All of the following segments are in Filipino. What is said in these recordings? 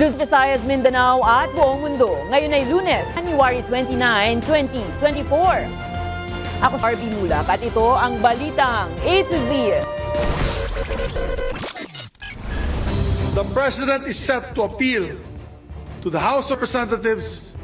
Luzon, Visayas, Mindanao at buong mundo. Ngayon ay Lunes, January 29, 2024. Ako si RB Mulak at ito ang Balitang A to Z. The President is set to appeal to the House of Representatives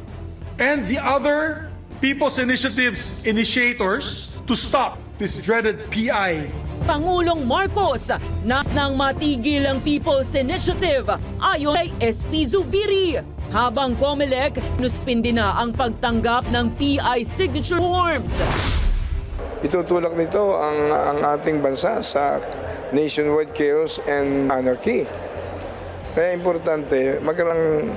and the other People's Initiatives initiators to stop this dreaded PI. Pangulong Marcos, nas nang matigil ang People's Initiative ayon kay SP Zubiri. Habang COMELEC, sinuspindi na ang pagtanggap ng PI signature forms. Itutulak nito ang ating bansa sa nationwide chaos and anarchy. Kaya importante magkaroon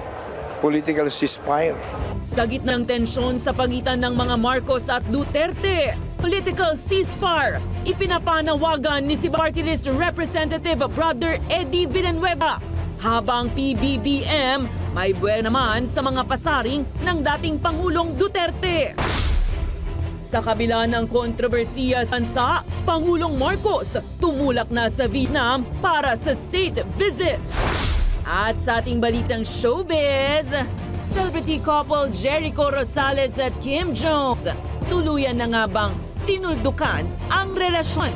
political ceasefire. Sa gitna ng tensyon sa pagitan ng mga Marcos at Duterte, political ceasefire, ipinapanawagan ni si Party List Representative Brother Eddie Villanueva. Habang PBBM, may buwan naman sa mga pasaring ng dating Pangulong Duterte. Sa kabila ng kontrobersiya sa bansa, Pangulong Marcos tumulak na sa Vietnam para sa state visit. At sa ating balitang showbiz, celebrity couple Jericho Rosales at Kim Jones, tuluyan na nga bang tinuldukan ang relasyon?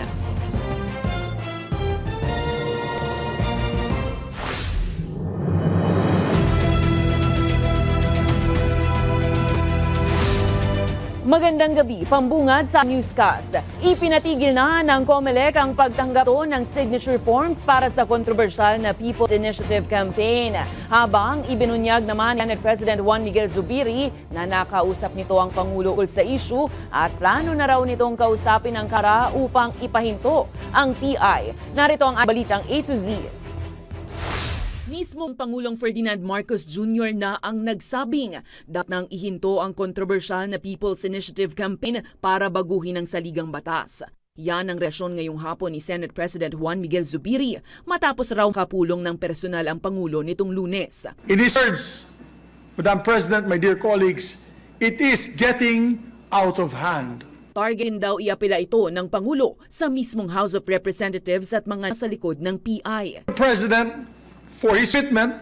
Magandang gabi, pambungad sa newscast. Ipinatigil na ng COMELEC ang pagtanggap ng signature forms para sa kontrobersyal na People's Initiative campaign. Habang ibinunyag naman ni President Juan Miguel Zubiri na nakausap nito ang Pangulo sa issue at plano na raw nitong kausapin ang Kara upang ipahinto ang PI. Narito ang balitang A to Z. Mismong Pangulong Ferdinand Marcos Jr. na ang nagsabing dapat nang ihinto ang kontrobersyal na People's Initiative campaign para baguhin ang saligang batas. Yan ang reaksyon ngayong hapon ni Senate President Juan Miguel Zubiri matapos raw kapulong ng personal ang Pangulo nitong Lunes. In these words, Madam President, my dear colleagues, it is getting out of hand. Targetin daw iapila ito ng Pangulo sa mismong House of Representatives at mga nasa likod ng PI. The President for his commitment,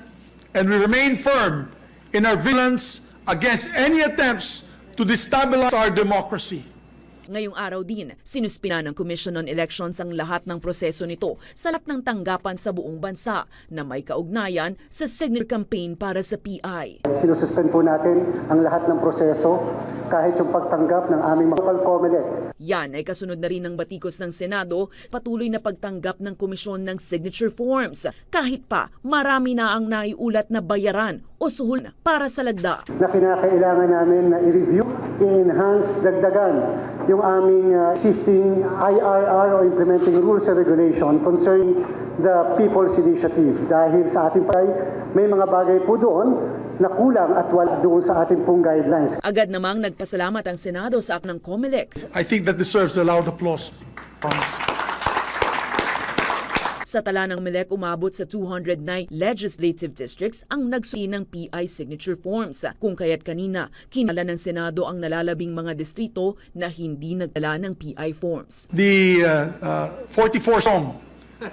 and we remain firm in our vigilance against any attempts to destabilize our democracy. Ngayong araw din, sinuspina ng Commission on Elections ang lahat ng proseso nito sa lahat ng tanggapan sa buong bansa na may kaugnayan sa signature campaign para sa PI. Sinususpend po natin ang lahat ng proseso kahit yung pagtanggap ng aming mga COMELEC. Yan ay kasunod na rin ng batikos ng Senado patuloy na pagtanggap ng komisyon ng signature forms kahit pa marami na ang naiulat na bayaran o suhol para sa lagda. Na kinakailangan namin na i-review, i-enhance, dagdagan yung aming existing IRR o Implementing Rules and Regulation concerning the People's Initiative. Dahil sa ating pay, may mga bagay po doon na kulang at wala doon sa ating pong guidelines. Agad namang nagpasalamat ang Senado sa act ng COMELEC. I think that deserves a loud applause. Sa tala ng COMELEC, umabot sa 209 legislative districts ang nagsusi ng PI signature forms. Kung kaya't kanina, kinala ng Senado ang nalalabing mga distrito na hindi nagdala ng PI forms. The 44 song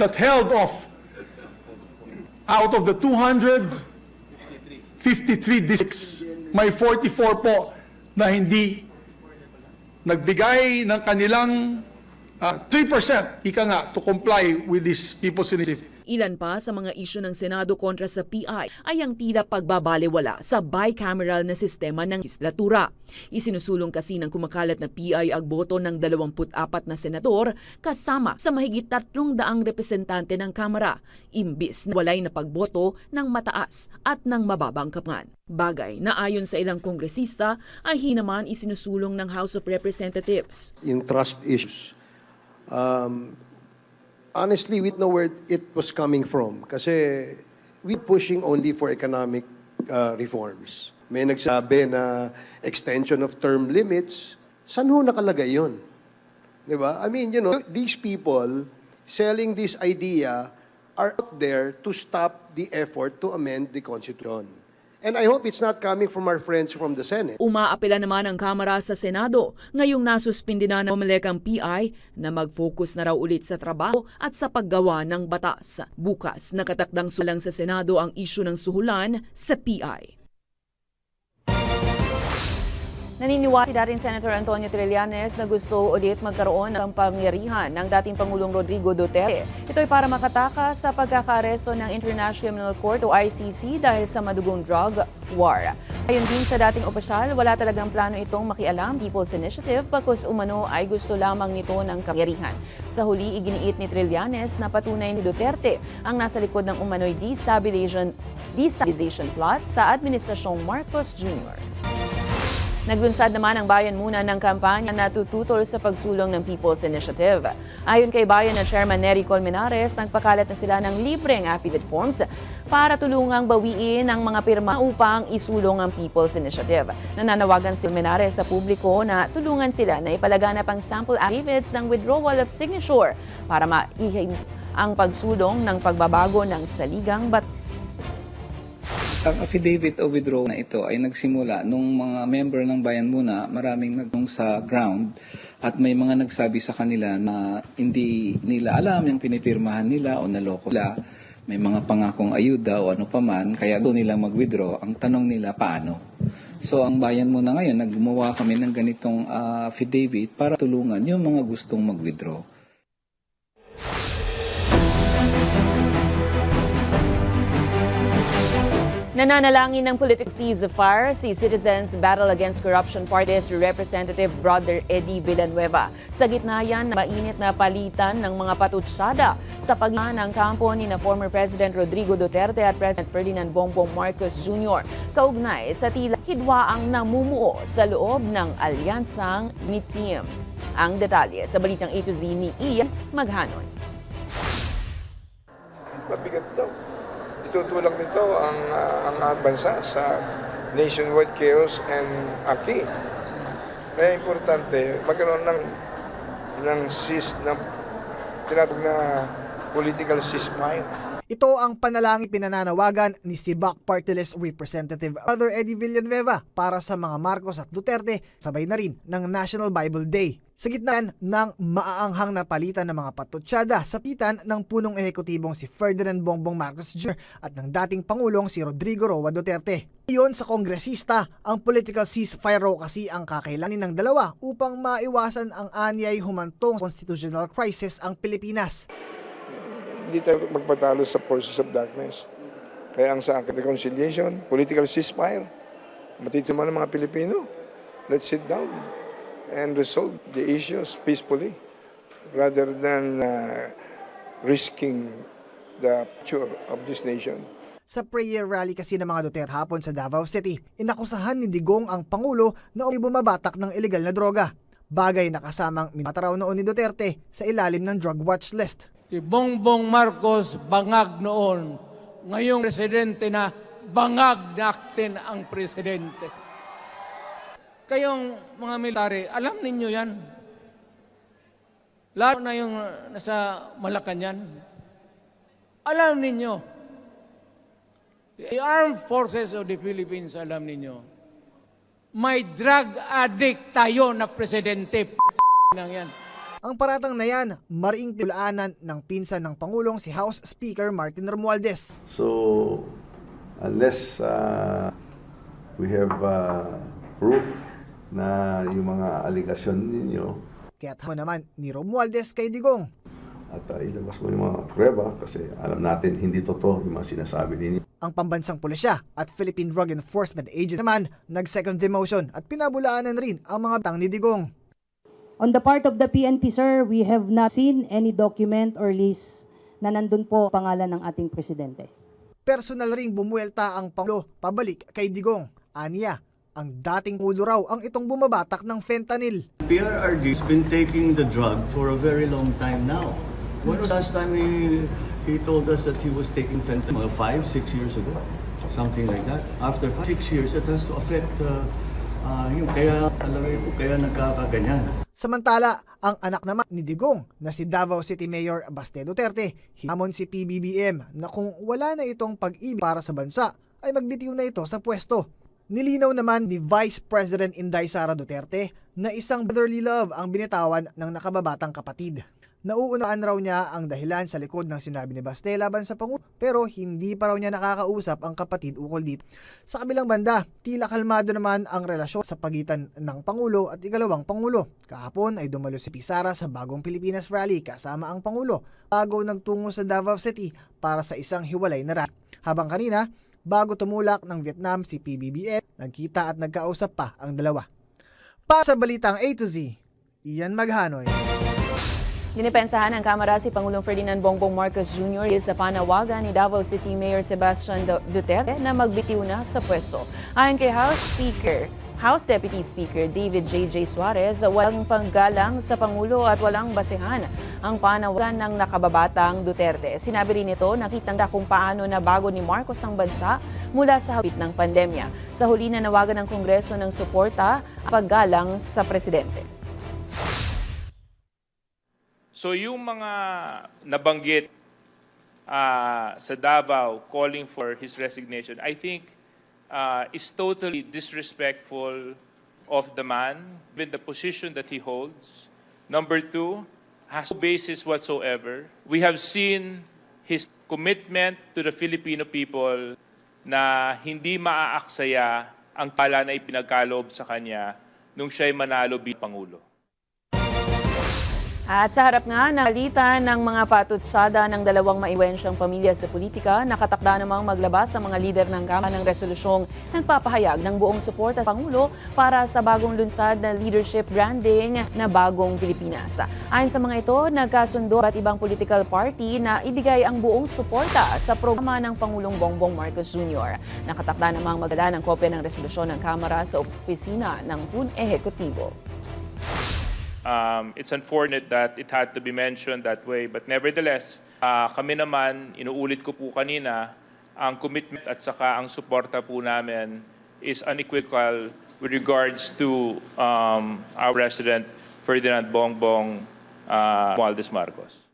that held off out of the 253 districts, may 44 po na hindi nagbigay ng kanilang 3% ika nga to comply with this People's Initiative. Ilan pa sa mga isyu ng Senado kontra sa PI ay ang tila pagbabalewala sa bicameral na sistema ng legislatura. Isinusulong kasi ng kumakalat na PI ang boto ng 24 na senador kasama sa mahigit 300 representante ng Kamara, imbis na walay na pagboto ng mataas at ng mababang kapangan. Bagay na ayon sa ilang kongresista ay hinaman isinusulong ng House of Representatives. Yung trust issues. Honestly, we know where it was coming from. Kasi we're pushing only for economic reforms. May nagsabi na extension of term limits. Saan ho nakalagay yun? Diba? I mean, you know, these people selling this idea are out there to stop the effort to amend the Constitution. And I hope it's not coming from our friends from the Senate. Umaapela naman ang Kamara sa Senado ngayong nasuspindi na ng Comelec ang PI na mag-focus na raw ulit sa trabaho at sa paggawa ng batas. Bukas, nakatakdang sulang sa Senado ang isyu ng suhulan sa PI. Naniniwala si dating Senator Antonio Trillanes na gusto ulit magkaroon ng pangyarihan ng dating Pangulong Rodrigo Duterte. Ito'y para makatakas sa pagkakaaresto ng International Criminal Court o ICC dahil sa madugong drug war. Ayon din sa dating opisyal, wala talagang plano itong makialam People's Initiative pagkus umano ay gusto lamang nito ng kapangyarihan. Sa huli, iginiit ni Trillanes na patunay ni Duterte ang nasa likod ng umano'y destabilization plot sa Administrasyong Marcos Jr. Naglunsad naman ang Bayan Muna ng kampanya na tututol sa pagsulong ng People's Initiative. Ayon kay Bayan na Chairman Nery Colmenares, nagpakalat na sila ng libreng affidavit forms para tulungang bawiin ang mga pirma upang isulong ang People's Initiative. Nananawagan si Colmenares sa publiko na tulungan sila na ipalaganap ang sample affidavits ng withdrawal of signature para maihin ang pagsulong ng pagbabago ng saligang batas. Ang affidavit o withdrawal na ito ay nagsimula nung mga member ng Bayan Muna, maraming nagtong sa ground at may mga nagsabi sa kanila na hindi nila alam yung pinipirmahan nila o naloko nila. May mga pangakong ayuda o ano paman, kaya doon nilang mag-withdraw. Ang tanong nila, paano? So ang Bayan Muna ngayon, naggumawa kami ng ganitong affidavit para tulungan yung mga gustong mag-withdraw. Nananalangin ng political ceasefire si Citizens Battle Against Corruption Party's Representative Brother Eddie Villanueva. Sa gitna yan, mainit na palitan ng mga patutsada sa pagitan ng kampo ni na former President Rodrigo Duterte at President Ferdinand Bongbong Marcos Jr. kaugnay sa tila hidwaang namumuo sa loob ng alyansang ni Team. Ang detalye sa balitang A to Z ni Ian Maghanon. Mabigat daw. Itutulak nito ang bansa sa nationwide chaos and anarchy. Kaya importante magkaroon ng tinatawag na political ceasefire. Ito ang panalangin pinananawagan ni Sibak Party List Representative Brother Eddie Villanueva para sa mga Marcos at Duterte, sabay na rin ng National Bible Day. Sa gitna ng maaanghang na palitan ng mga patutsada sa pitan ng punong ehekutibong si Ferdinand Bongbong Marcos Jr. at ng dating Pangulong si Rodrigo Roa Duterte. Iyon sa kongresista, ang political ceasefire raw kasi ang kakailanin ng dalawa upang maiwasan ang anyay humantong constitutional crisis ang Pilipinas. Hindi tayo magpatalo sa forces of darkness. Kaya ang sa akin, reconciliation, political ceasefire, matituman ng mga Pilipino. Let's sit down and resolve the issues peacefully rather than risking the future of this nation. Sa prayer rally kasi ng mga Duterte hapon sa Davao City, inakusahan ni Digong ang Pangulo na bumabatak ng ilegal na droga. Bagay na kasamang minataraw noon ni Duterte sa ilalim ng drug watch list. Si Bongbong Marcos bangag noon. Ngayong presidente na, bangag natin ang presidente. Kayong mga military, alam ninyo yan. Lalo na yung nasa Malacanang. Alam ninyo. The Armed Forces of the Philippines, alam ninyo. May drug addict tayo na presidente. Nang yan. Ang paratang na yan, mariing pinulaanan ng pinsan ng Pangulong si House Speaker Martin Romualdez. So, unless we have proof na yung mga aligasyon ninyo, Kaya't naman ni Romualdez kay Digong. at ilabas mo yung mga prueba kasi alam natin hindi totoo yung mga sinasabi ninyo. Ang pambansang pulisya at Philippine Drug Enforcement Agency naman nag-second demotion at pinabulaanan rin ang mga tang ni Digong. On the part of the PNP, sir, we have not seen any document or list na nandun po pangalan ng ating presidente. Personal ring bumuelta ang Pangulo pabalik kay Digong. Aniya, ang dating ulo raw ang itong bumabatak ng fentanyl. PRRD's been taking the drug for a very long time now. When was the last time he told us that he was taking fentanyl? 5, 6 years ago, something like that. After 5, 6 years, it has to affect him. Kaya, alam mo, kaya nagkakaganyan. Samantala, ang anak naman ni Digong na si Davao City Mayor Baste Duterte, hinamon si PBBM na kung wala na itong pag-ibig para sa bansa, ay magbitiw na ito sa pwesto. Nilinaw naman ni Vice President Inday Sara Duterte na isang brotherly love ang binitawan ng nakababatang kapatid. Nauunawaan raw niya ang dahilan sa likod ng sinabi ni Baste laban sa Pangulo, pero hindi pa raw niya nakakausap ang kapatid ukol dito. Sa kabilang banda, tila kalmado naman ang relasyon sa pagitan ng Pangulo at ikalawang Pangulo. Kahapon ay dumalo si Sara sa Bagong Pilipinas Rally kasama ang Pangulo bago nagtungo sa Davao City para sa isang hiwalay na rally. Habang kanina, bago tumulak ng Vietnam si PBBM, nagkita at nagkausap pa ang dalawa. Para sa balitang A to Z, Ian Maghanoy. Dinipensahan ng Kamara si Pangulong Ferdinand Bongbong Marcos Jr. sa panawagan ni Davao City Mayor Sebastian Duterte na magbitiw na sa pwesto. Ayon kay House Deputy Speaker David J.J. Suarez, walang panggalang sa Pangulo at walang basehan ang panawagan ng nakababatang Duterte. Sinabi rin nito, nakitanda kung paano nabago ni Marcos ang bansa mula sa hapit ng pandemya. Sa huli na nawagan ng Kongreso ng suporta ang paggalang sa presidente. So yung mga nabanggit sa Davao calling for his resignation, I think is totally disrespectful of the man with the position that he holds. Number two, has no basis whatsoever. We have seen his commitment to the Filipino people na hindi maaaksaya ang pala na ipinagkaloob sa kanya nung siya'y manalo bilang Pangulo. At sa harap nga ng balita ng mga patutsada ng dalawang maiwensyang pamilya sa politika, nakatakda namang maglabas ang mga lider ng Kamara ng resolusyong nagpapahayag ng buong suporta sa Pangulo para sa bagong lunsad na leadership branding na Bagong Pilipinas. Ayon sa mga ito, nagkasundo at ibang political party na ibigay ang buong suporta sa programa ng Pangulong Bongbong Marcos Jr. Nakatakda namang magdala ng kopya ng resolusyon ng Kamara sa opisina ng PUN Ehekutibo. It's unfortunate that it had to be mentioned that way. But nevertheless, kami naman, inuulit ko po kanina, ang commitment at saka ang suporta po namin is unequivocal with regards to our President Ferdinand Bongbong Romualdez Marcos.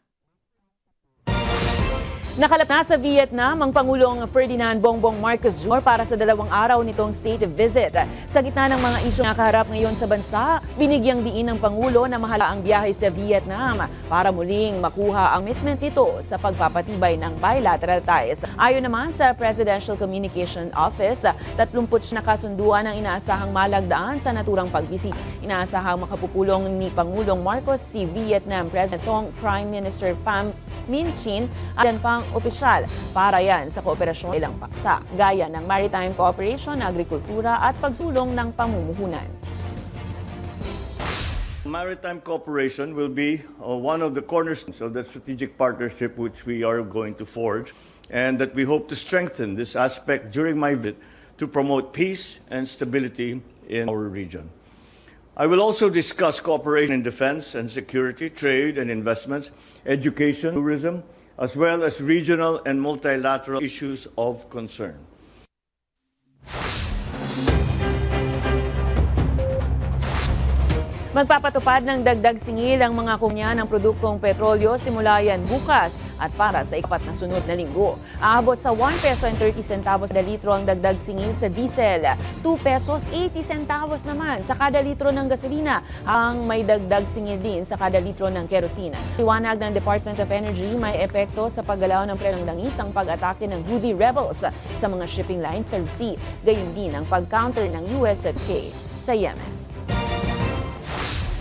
Nakalap na sa Vietnam ang Pangulong Ferdinand Bongbong Marcos Jr. para sa 2 araw nitong state visit. Sa gitna ng mga isyu na nakaharap ngayon sa bansa, binigyang diin ng Pangulo na mahalaga ang biyahe sa Vietnam para muling makuha ang commitment nito sa pagpapatibay ng bilateral ties. Ayon naman sa Presidential Communication Office, 30 na kasunduan ang inaasahang malagdaan sa naturang pagbisita. Inaasahang makapupulong ni Pangulong Marcos si Vietnam President Prime Minister Pham Minh Chinh at pang opisyal para yan sa kooperasyon ilang paksa, gaya ng maritime cooperation, agrikultura at pagsulong ng pamumuhunan. Maritime cooperation will be one of the cornerstones of the strategic partnership which we are going to forge, and that we hope to strengthen this aspect during my visit to promote peace and stability in our region. I will also discuss cooperation in defense and security, trade and investments, education, tourism, as well as regional and multilateral issues of concern. Magpapatupad ng dagdag singil ang mga kumpanya ng produktong petrolyo simula yan bukas at para sa 4 na sunod na linggo. Aabot sa 1 peso and 30 centavos kada litro ang dagdag singil sa diesel, 2 pesos 80 centavos naman sa kada litro ng gasolina, ang may dagdag singil din sa kada litro ng kerosina. Liwanag ng Department of Energy, may epekto sa paggalaw ng presyo ng langis ang pag-atake ng Houthi rebels sa mga shipping lines sa Red Sea, gayon din ang pag-counter ng US at UK sa Yemen.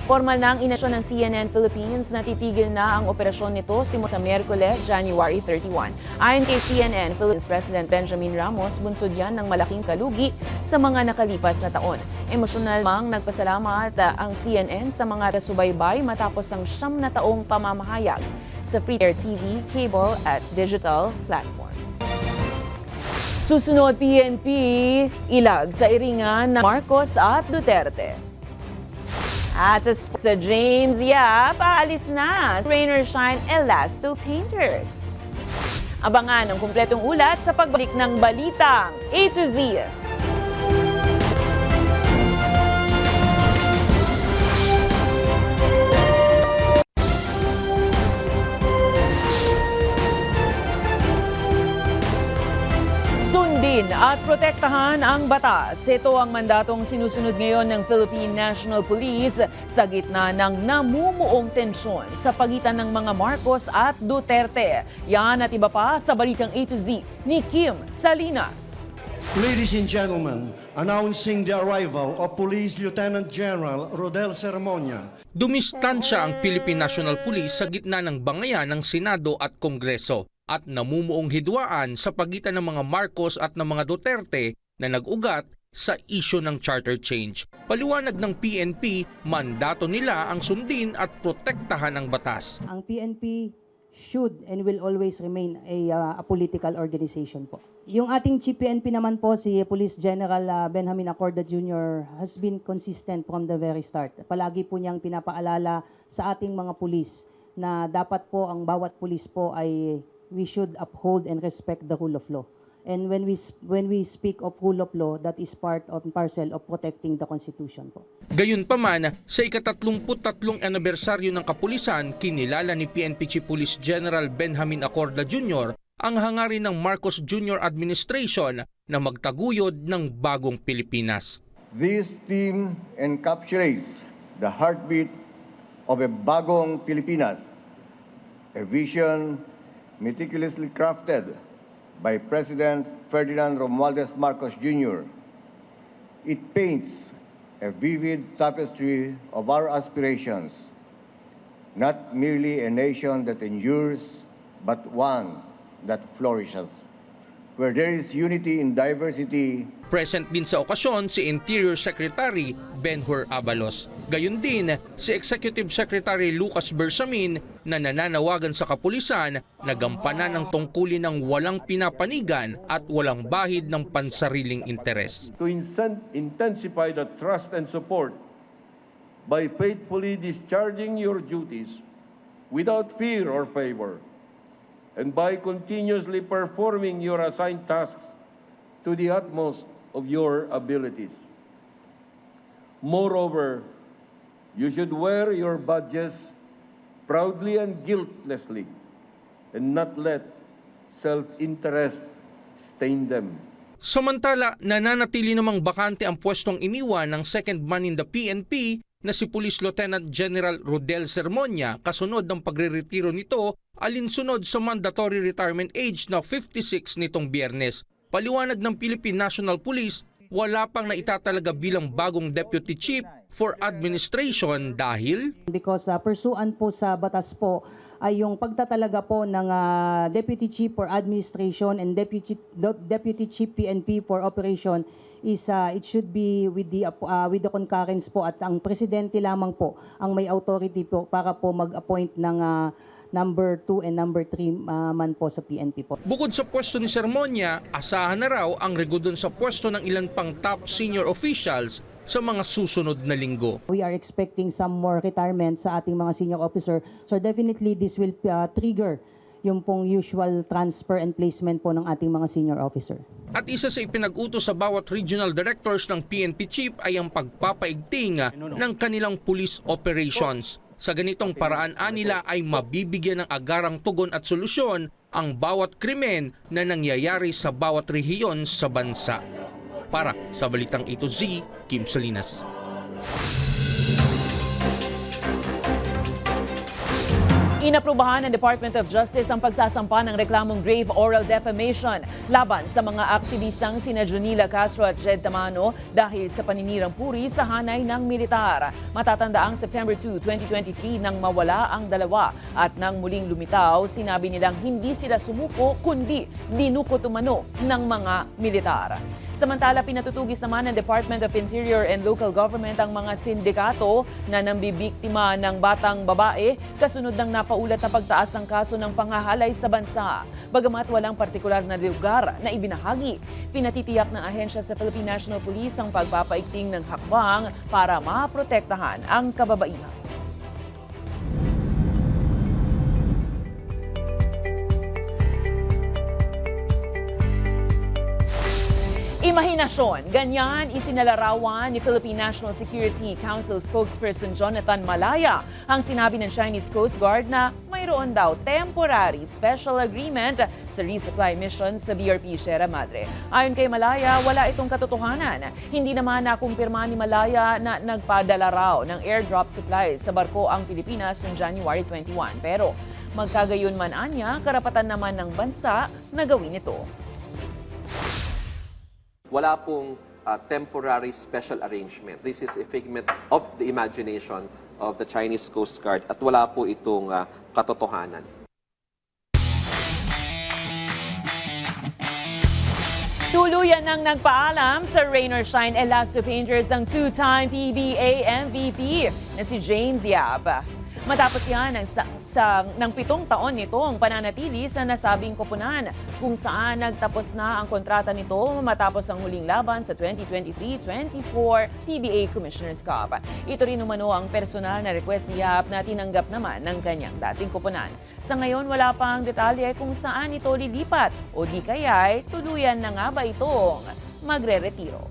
Formal na ang inasyon ng CNN Philippines na titigil na ang operasyon nito simula sa Miyerkules, January 31. Ayon kay CNN Philippines President Benjamin Ramos, bunsod yan ng malaking kalugi sa mga nakalipas na taon. Emosyonal mang nagpasalamat ang CNN sa mga kasubaybay matapos ang 9 na taong pamamahayag sa free-air TV, cable at digital platform. Susunod PNP, ilag sa iringan ng Marcos at Duterte. At sa James Yap, aalis na Rain or Shine Elasto Painters. Abangan ang kumpletong ulat sa pagbalik ng Balitang A to Z. Sundin Sundin at protektahan ang batas. Ito ang mandatong sinusunod ngayon ng Philippine National Police sa gitna ng namumuong tensyon sa pagitan ng mga Marcos at Duterte. Yan at iba pa sa balitang A to Z ni Kim Salinas. Ladies and gentlemen, announcing the arrival of Police Lieutenant General Rodel Sermonia. Dumistansya ang Philippine National Police sa gitna ng bangayan ng Senado at Kongreso at namumuong hidwaan sa pagitan ng mga Marcos at ng mga Duterte na nag-ugat sa isyu ng charter change. Paliwanag ng PNP, mandato nila ang sundin at protektahan ang batas. Ang PNP should and will always remain a political organization po. Yung ating Chief PNP naman po, si Police General Benjamin Acorda Jr. has been consistent from the very start. Palagi po niyang pinapaalala sa ating mga pulis na dapat po ang bawat pulis po ay we should uphold and respect the rule of law. And when we speak of rule of law, that is part of parcel of protecting the Constitution po. Gayunpaman, sa ika-33 anibersaryo ng kapulisan, kinilala ni PNP Chief Police General Benjamin Acorda Jr. ang hangarin ng Marcos Jr. Administration na magtaguyod ng bagong Pilipinas. This theme encapsulates the heartbeat of a bagong Pilipinas, a vision meticulously crafted by President Ferdinand Romualdez Marcos Jr. It paints a vivid tapestry of our aspirations, not merely a nation that endures, but one that flourishes, where there is unity in diversity. Present din sa okasyon si Interior Secretary Benhur Abalos. Gayon din si Executive Secretary Lucas Bersamin na nananawagan sa kapulisan na gampanan ang tungkulin ng walang pinapanigan at walang bahid ng pansariling interes. To intensify the trust and support by faithfully discharging your duties without fear or favor, and by continuously performing your assigned tasks to the utmost of your abilities. Moreover, you should wear your badges proudly and guiltlessly, and not let self-interest stain them. Samantala, nananatili namang bakante ang pwestong iniwan ng second man in the PNP na si Police Lieutenant General Rodel Sermonia kasunod ng pagreretiro nito alinsunod sa mandatory retirement age na 56 nitong Biyernes. Paliwanag ng Philippine National Police, wala pang naitatalaga bilang bagong Deputy Chief for Administration dahil Because pursuant po sa batas po ay yung pagtatalaga po ng Deputy Chief for Administration and Deputy Chief PNP for Operation is it should be with the concurrence po at ang presidente lamang po ang may authority po para po mag-appoint ng number 2 and number 3 man po sa PNP po. Bukod sa pwesto ni Sermonia, asahan na raw ang regodon sa pwesto ng ilan pang top senior officials sa mga susunod na linggo. We are expecting some more retirement sa ating mga senior officer. So definitely this will trigger yung pong usual transfer and placement po ng ating mga senior officer. At isa sa ipinag-utos sa bawat regional directors ng PNP chief ay ang pagpapaigting ng kanilang police operations. Sa ganitong paraan nila ay mabibigyan ng agarang tugon at solusyon ang bawat krimen na nangyayari sa bawat rehiyon sa bansa. Para sa Balitang A to Z, Kim Salinas. Inaprubahan ng Department of Justice ang pagsasampa ng reklamong grave oral defamation laban sa mga aktivistang sina Jonila Castro at Jed Tamano dahil sa paninirang puri sa hanay ng militar. Matatanda ang September 2, 2023 nang mawala ang dalawa at nang muling lumitaw, sinabi nilang hindi sila sumuko kundi dinuko tumano ng mga militar. Samantala, pinatutugis naman ng Department of Interior and Local Government ang mga sindikato na nambibiktima ng batang babae kasunod ng napaulat na pagtaas ng kaso ng panghahalay sa bansa. Bagamat walang partikular na lugar na ibinahagi, pinatitiyak ng ahensya sa Philippine National Police ang pagpapaigting ng hakbang para maprotektahan ang kababaihan. Imahinasyon, ganyan isinalarawan ni Philippine National Security Council spokesperson Jonathan Malaya ang sinabi ng Chinese Coast Guard na mayroon daw temporary special agreement sa resupply mission sa BRP Sierra Madre. Ayon kay Malaya, wala itong katotohanan. Hindi naman nakumpirma ni Malaya na nagpadala raw ng airdrop supplies sa barko ang Pilipinas noong January 21. Pero magkagayon man anya, karapatan naman ng bansa na gawin ito. Wala pong temporary special arrangement. This is a figment of the imagination of the Chinese Coast Guard at wala po itong katotohanan. Tuluyan nang nagpaalam sa Rain or Shine Elasto Painters ang two-time PBA MVP na si James Yap. Matapos yan ng 7 taon nito ang pananatili sa nasabing koponan kung saan nagtapos na ang kontrata nito matapos ang huling laban sa 2023-24 PBA Commissioner's Cup. Ito rin umano ang personal na request ni Yap na tinanggap naman ng kanyang dating koponan. Sa ngayon wala pang detalye kung saan ito lilipat o di kaya'y tuluyan na nga ba itong magre-retiro.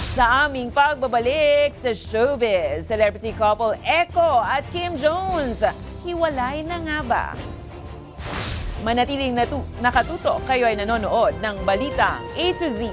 Sa aming pagbabalik sa showbiz, celebrity couple Echo at Kim Jones, hiwalay na nga ba? Manatiling nakatutok, kayo ay nanonood ng Balitang A to Z.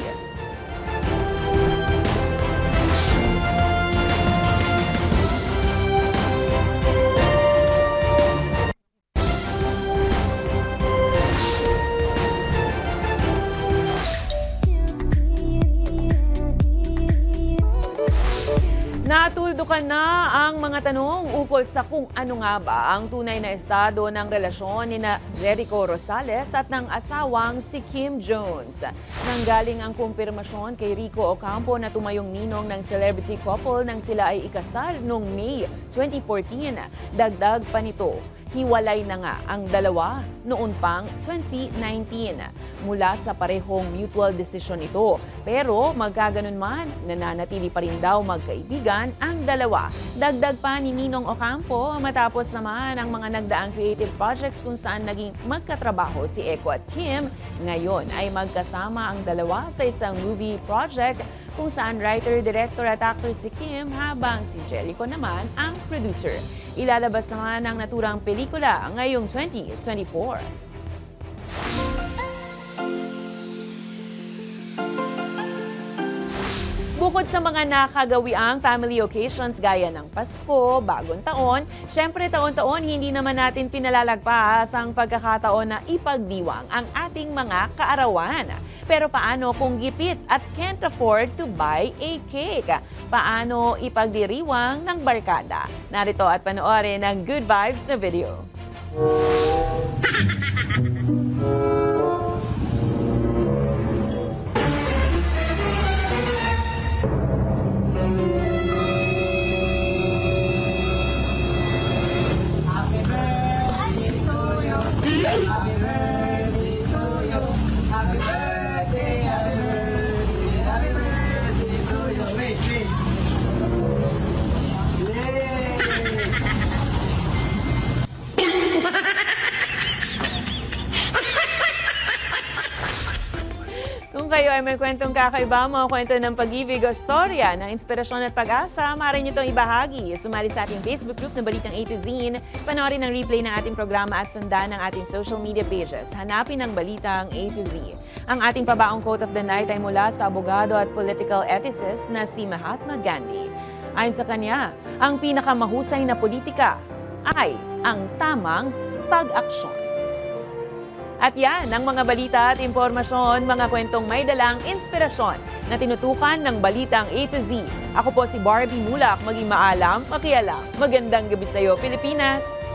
Natuldukan na ang mga tanong ukol sa kung ano nga ba ang tunay na estado ng relasyon ni Jericho Rosales at ng asawang si Kim Jones. Nanggaling ang kumpirmasyon kay Rico Ocampo na tumayong ninong ng celebrity couple nang sila ay ikasal noong May 2014. Dagdag pa nito, hiwalay na nga ang dalawa noon pang 2019 mula sa parehong mutual decision ito. Pero magkaganon man, nananatili pa rin daw magkaibigan ang dalawa. Dagdag pa ni Ninong Ocampo matapos naman ang mga nagdaang creative projects kung saan naging magkatrabaho si Echo at Kim. Ngayon ay magkasama ang dalawa sa isang movie project kung saan writer, director at actor si Kim habang si Jericho naman ang producer. Ilalabas naman ang naturang pelikula ngayong 2024. Bukod sa mga nakagawiang family occasions gaya ng Pasko, Bagong Taon, syempre taon-taon hindi naman natin pinalalagpas ang pagkakataon na ipagdiwang ang ating mga kaarawan. Pero paano kung gipit at can't afford to buy a cake? Paano ipagdiriwang ng barkada? Narito at panoorin ang Good Vibes na video. Kung kayo ay may kwentong kakaiba, mga kwento ng pag-ibig o storya ng inspirasyon at pag-asa, maaari nyo itong ibahagi. Sumali sa ating Facebook group na Balitang A to Z, panoorin ang replay ng ating programa at sundan ng ating social media pages. Hanapin ang Balitang A to Z. Ang ating pabaong quote of the night ay mula sa abogado at political ethicist na si Mahatma Gandhi. Ayon sa kanya, ang pinakamahusay na politika ay ang tamang pag-aksyon. At yan ang mga balita at impormasyon, mga kwentong may dalang inspirasyon na tinutukan ng Balitang A to Z. Ako po si Barbie Mulak, maging maalam, makialam. Magandang gabi sa iyo, Pilipinas!